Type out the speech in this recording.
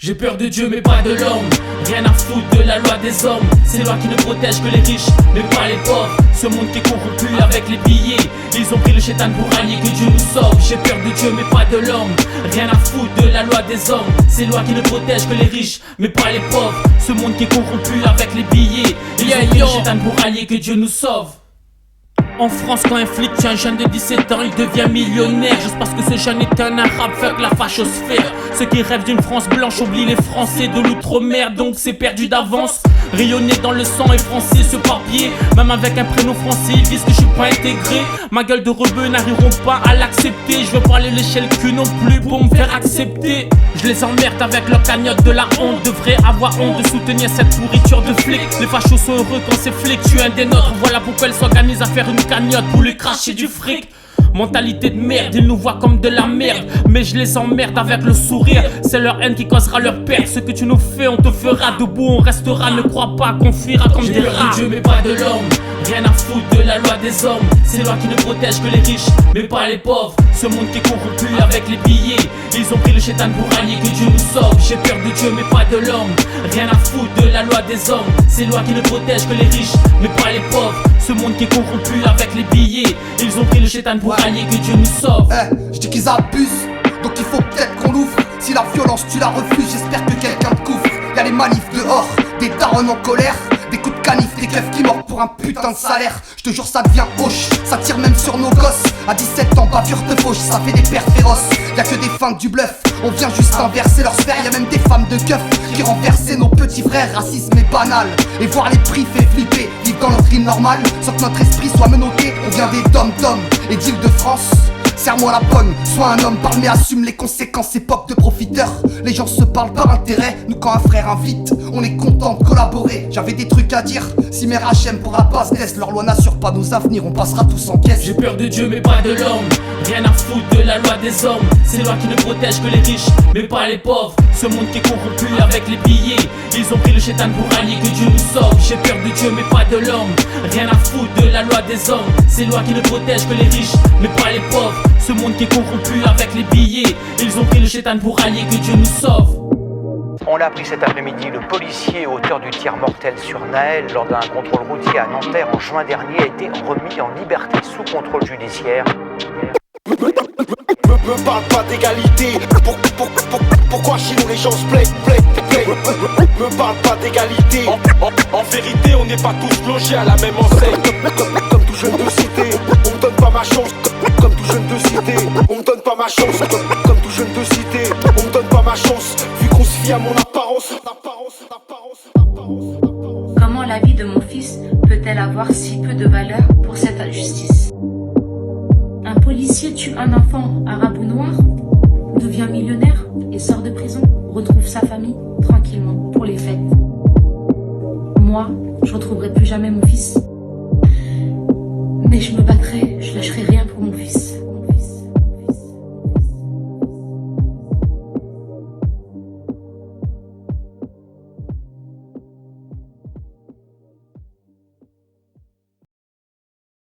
J'ai peur de Dieu mais pas de l'homme. Rien à foutre de la loi des hommes. C'est loi qui ne protège que les riches mais pas les pauvres. Ce monde qui est corrompu avec les billets. Ils ont pris le chétan pour allier, que Dieu nous sauve. J'ai peur de Dieu mais pas de l'homme. Rien à foutre de la loi des hommes. C'est loi qui ne protège que les riches mais pas les pauvres. Ce monde qui est corrompu avec les billets. Ils ont pris le chétan pour allier, que Dieu nous sauve. En France, quand un flic tue un jeune de 17 ans, il devient millionnaire. Juste parce que ce jeune est un arabe, fuck la fachosphère. Ceux qui rêvent d'une France blanche oublient les Français de l'outre-mer, donc c'est perdu d'avance. Rayonner dans le sang et français ce papier. Même avec un prénom français, ils disent que je suis pas intégré. Ma gueule de rebeu n'arriveront pas à l'accepter. Je veux pas aller lécher le cul non plus pour me faire accepter. Je les emmerde avec leur cagnotte de la honte. Devrait avoir honte de soutenir cette pourriture de flics. Les fachos sont heureux quand ces flics tuent un des nôtres. Voilà pourquoi ils s'organisent à faire une cagnotte pour lui cracher du fric. Mentalité de merde, ils nous voient comme de la merde. Mais je les emmerde avec le sourire. C'est leur haine qui causera leur perte. Ce que tu nous fais, on te fera. Debout, on restera. Ne crois pas qu'on fuira comme des rats. J'ai peur de Dieu mais pas de l'homme. Rien à foutre de la loi des hommes. C'est loi qui ne protège que les riches mais pas les pauvres. Ce monde qui est corrompu avec les billets. Ils ont pris le chétan pour allier, que Dieu nous sauve. J'ai peur de Dieu mais pas de l'homme. Rien à foutre de la loi des hommes. C'est loi qui ne protège que les riches mais pas les pauvres. Ce monde qui est corrompu avec les billets. Ils ont pris le chétan pour allier, que Dieu nous sauve. Je dis qu'ils abusent, donc il faut peut-être qu'on l'ouvre. Si la violence tu la refuses, j'espère que quelqu'un te couvre. Y'a les manifs dehors, des darons en colère, des coups de canif, des keufs qui mordent pour un putain de salaire. Je te jure ça devient hoche, ça tire même sur nos gosses. À 17 ans, bavure de fauche, ça fait des pertes féroces. Y'a que des fins du bluff, on vient juste inverser leur sphère. Y'a même des femmes de keufs qui renversaient nos petits frères. Racisme est banal, et voir les prix fait flipper. Vivre dans notre île normale, sans que notre esprit soit menotté. On vient des dom-toms et d'Île-de-France. Serre-moi la pogne, sois un homme, parle mais assume les conséquences. Époque de profiteurs, les gens se parlent par intérêt. Nous quand un frère invite, on est content de collaborer. J'avais des trucs à dire, si mes HM pourra pas se laisse. Leur loi n'assure pas nos avenirs, on passera tous en caisse. J'ai peur de Dieu mais pas de l'homme. Rien à foutre de la loi des hommes. C'est loi qui ne protège que les riches mais pas les pauvres. Ce monde qui est corrompu avec les billets. Ils ont pris le chétan pour allier, que Dieu nous sauve. J'ai peur de Dieu mais pas de l'homme. Rien à foutre de la loi des hommes. C'est loi qui ne protège que les riches mais pas les pauvres. Ce monde qui est corrompu avec les billets. Ils ont pris le chétan pour allier, que Dieu nous sauve. On l'a appris cet après-midi, le policier auteur du tir mortel sur Naël lors d'un contrôle routier à Nanterre en juin dernier a été remis en liberté sous contrôle judiciaire. Me parle pas d'égalité. Pourquoi chez nous les gens se plaignent? Me parle pas d'égalité. En vérité, on n'est pas tous logés à la même enseigne. Comme tout jeune de cité, on me donne pas ma chance. Comme tout jeune de cité, on me donne pas ma chance. Comme tout jeune de cité, on me donne pas ma chance. Vu qu'on se fie à mon apparence. Comment la vie de mon fils peut-elle avoir si peu de valeur pour cette injustice? Un policier tue un enfant arabe ou noir, devient millionnaire et sort de prison, retrouve sa famille tranquillement pour les fêtes. Moi, je retrouverai plus jamais mon fils, mais je me battrai